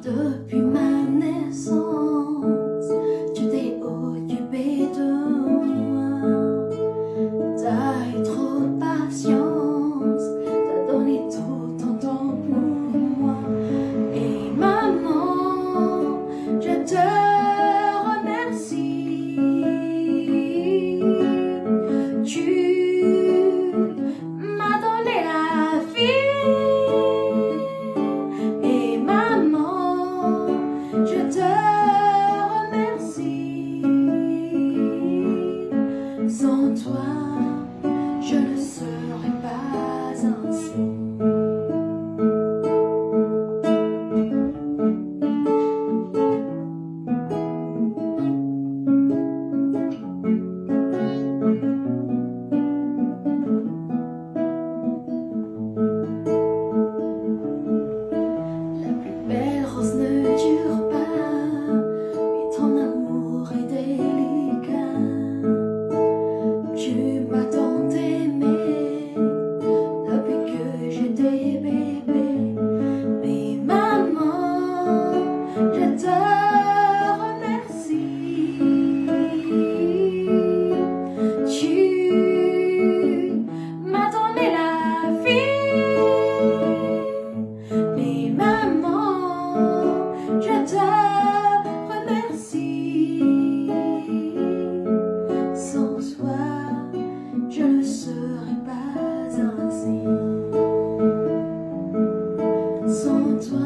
Depuis ma naissance, tu t'es occupé de moi. T'as eu trop de patience, t'as donné tout ton temps pour moi. Et maman, je te remercie. Tu m'as donné la vie. Et maman, je te remercie. Sans toi, je ne serais pas ainsi. La plus belle rose ne dure pas, mais ton amour est délicat. Tu m'as tant aimé depuis que j'étais bébé. Mais maman, je te remercie. Tu m'as donné la vie. Mais maman, je te remercie. Sans toi, je ne serais pas ainsi. Sans toi,